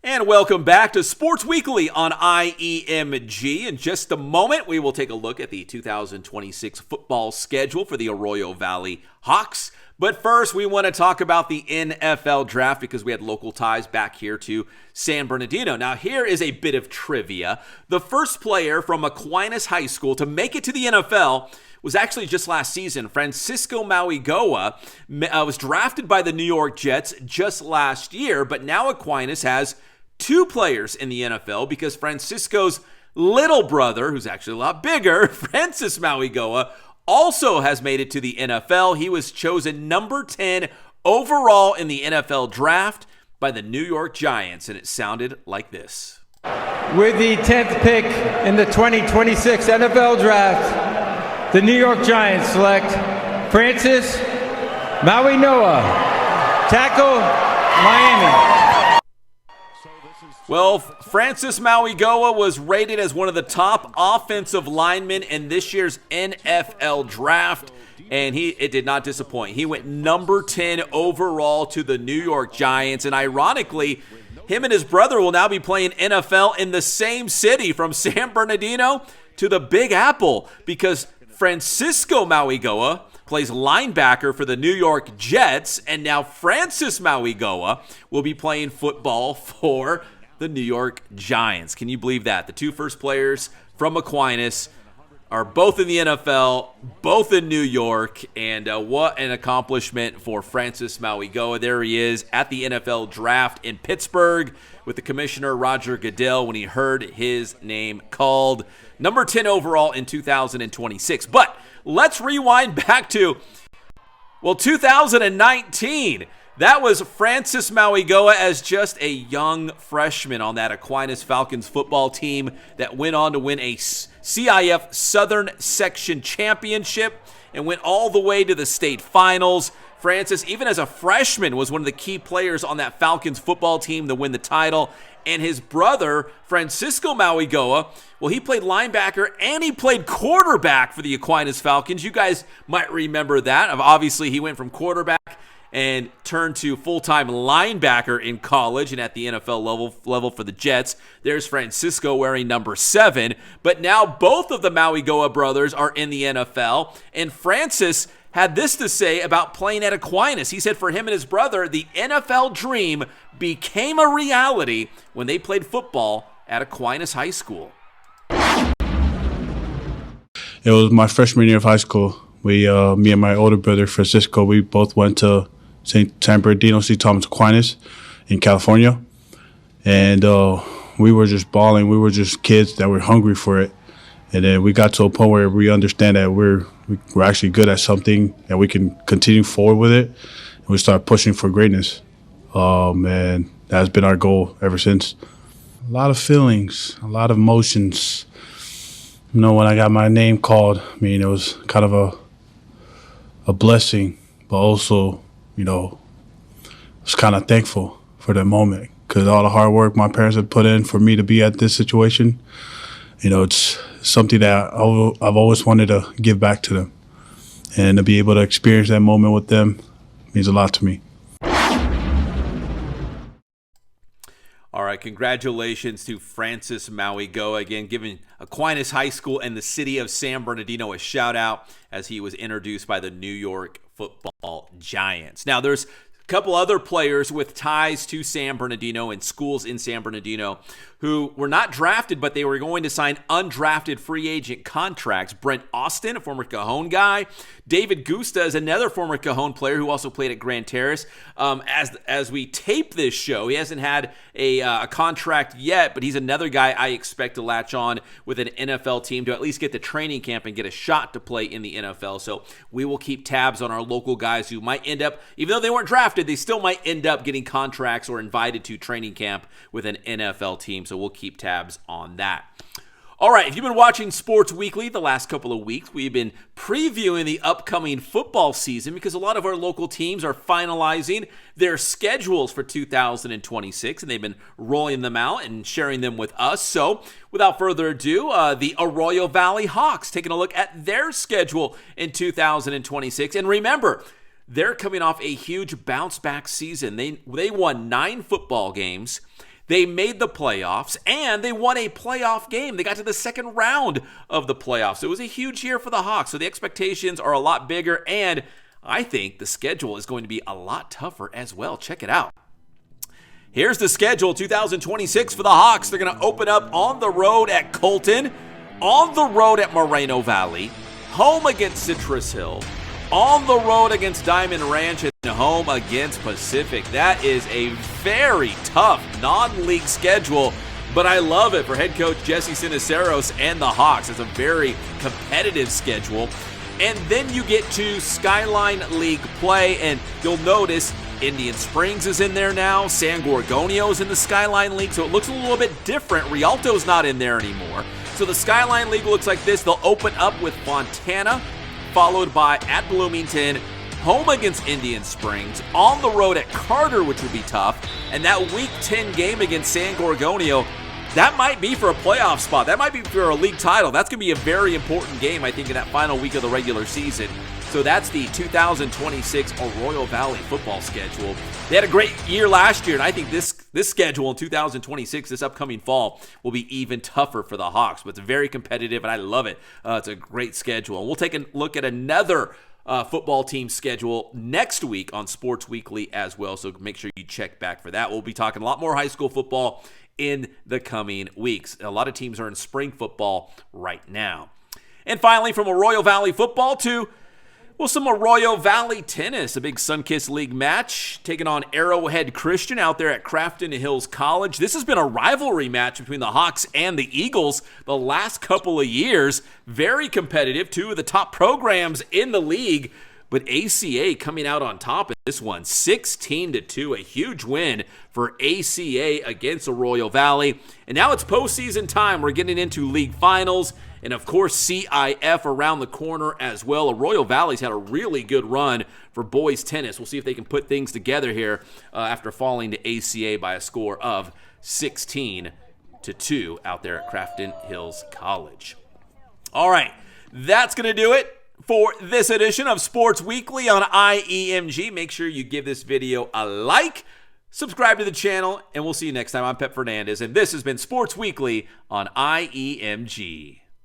And welcome back to Sports Weekly on IEMG. In just a moment, we will take a look at the 2026 football schedule for the Arroyo Valley Hawks. But first, we want to talk about the NFL draft because we had local ties back here to San Bernardino. Now, here is a bit of trivia. The first player from Aquinas High School to make it to the NFL was actually just last season. Francis Mauigoa was drafted by the New York Jets just last year, but now Aquinas has two players in the NFL because Francisco's little brother, who's actually a lot bigger, Francis Mauigoa, also has made it to the NFL. He was chosen number 10 overall in the NFL draft by the New York Giants, and it sounded like this. With the 10th pick in the 2026 NFL draft, the New York Giants select Francis Mauigoa, tackle, Miami. Well, Francis Mauigoa was rated as one of the top offensive linemen in this year's NFL draft, and it did not disappoint. He went number 10 overall to the New York Giants, and ironically, him and his brother will now be playing NFL in the same city from San Bernardino to the Big Apple because Francisco Mauigoa plays linebacker for the New York Jets, and now Francis Mauigoa will be playing football for the New York Giants. Can you believe that? The two first players from Aquinas are both in the NFL, both in New York, and what an accomplishment for Francis Mauigoa. There he is at the NFL draft in Pittsburgh with the commissioner Roger Goodell when he heard his name called. Number 10 overall in 2026. But let's rewind back to, 2019. That was Francis Mauigoa as just a young freshman on that Aquinas Falcons football team that went on to win a CIF Southern Section Championship and went all the way to the state finals. Francis, even as a freshman, was one of the key players on that Falcons football team to win the title. And his brother, Francisco Mauigoa, well, he played linebacker and he played quarterback for the Aquinas Falcons. You guys might remember that. Obviously, he went from quarterback and turned to full-time linebacker in college and at the NFL level for the Jets. There's Francisco wearing number 7. But now both of the Mauigoa brothers are in the NFL. And Francis had this to say about playing at Aquinas. He said for him and his brother, the NFL dream became a reality when they played football at Aquinas High School. It was my freshman year of high school. Me and my older brother, Francisco, we both went to San Bernardino, St. Thomas Aquinas in California. And we were just balling. We were just kids that were hungry for it. And then we got to a point where we understand that we're actually good at something and we can continue forward with it. And we start pushing for greatness. And that's been our goal ever since. A lot of feelings, a lot of emotions. You know, when I got my name called, I mean, it was kind of a blessing, but also, you know, I was kind of thankful for that moment because all the hard work my parents had put in for me to be at this situation, you know, it's something that I've always wanted to give back to them. And to be able to experience that moment with them means a lot to me. All right, congratulations to Francis Mauigoa, again, giving Aquinas High School and the city of San Bernardino a shout-out as he was introduced by the New York Football Giants. Now, there's a couple other players with ties to San Bernardino and schools in San Bernardino who were not drafted, but they were going to sign undrafted free agent contracts. Brent Austin, a former Cajon guy. David Gusta is another former Cajon player who also played at Grand Terrace. As we tape this show, he hasn't had a contract yet, but he's another guy I expect to latch on with an NFL team to at least get the training camp and get a shot to play in the NFL. So we will keep tabs on our local guys who might end up, even though they weren't drafted, they still might end up getting contracts or invited to training camp with an NFL team. So we'll keep tabs on that. All right, if you've been watching Sports Weekly the last couple of weeks, we've been previewing the upcoming football season because a lot of our local teams are finalizing their schedules for 2026, and they've been rolling them out and sharing them with us. So without further ado, the Arroyo Valley Hawks taking a look at their schedule in 2026. And remember, they're coming off a huge bounce-back season. They won 9 football games. They made the playoffs, and they won a playoff game. They got to the second round of the playoffs. So it was a huge year for the Hawks. So the expectations are a lot bigger, and I think the schedule is going to be a lot tougher as well. Check it out. Here's the schedule, 2026 for the Hawks. They're going to open up on the road at Colton, on the road at Moreno Valley, home against Citrus Hill, on the road against Diamond Ranch, and home against Pacific. That is a very tough non-league schedule, but I love it for head coach Jesse Siniceros and the Hawks. It's a very competitive schedule. And then you get to Skyline League play, and you'll notice Indian Springs is in there now. San Gorgonio is in the Skyline League, so it looks a little bit different. Rialto's not in there anymore. So the Skyline League looks like this. They'll open up with Fontana, followed by at Bloomington, home against Indian Springs, on the road at Carter, which will be tough, and that Week 10 game against San Gorgonio, that might be for a playoff spot. That might be for a league title. That's going to be a very important game, I think, in that final week of the regular season. So that's the 2026 Arroyo Valley football schedule. They had a great year last year, and I think this schedule in 2026, this upcoming fall, will be even tougher for the Hawks. But it's very competitive, and I love it. It's a great schedule. And we'll take a look at another football team schedule next week on Sports Weekly as well. So make sure you check back for that. We'll be talking a lot more high school football in the coming weeks. A lot of teams are in spring football right now. And finally, from Arroyo Valley football to, well, some Arroyo Valley tennis. A big Sunkist League match taking on Arrowhead Christian out there at Crafton Hills College. This has been a rivalry match between the Hawks and the Eagles the last couple of years. Very competitive, two of the top programs in the league. But ACA coming out on top of this one, 16-2, a huge win for ACA against Arroyo Valley. And now it's postseason time. We're getting into league finals. And, of course, CIF around the corner as well. Arroyo Valley's had a really good run for boys tennis. We'll see if they can put things together here after falling to ACA by a score of 16-2 out there at Crafton Hills College. All right, that's going to do it for this edition of Sports Weekly on IEMG. Make sure you give this video a like, subscribe to the channel, and we'll see you next time. I'm Pep Fernandez, and this has been Sports Weekly on IEMG.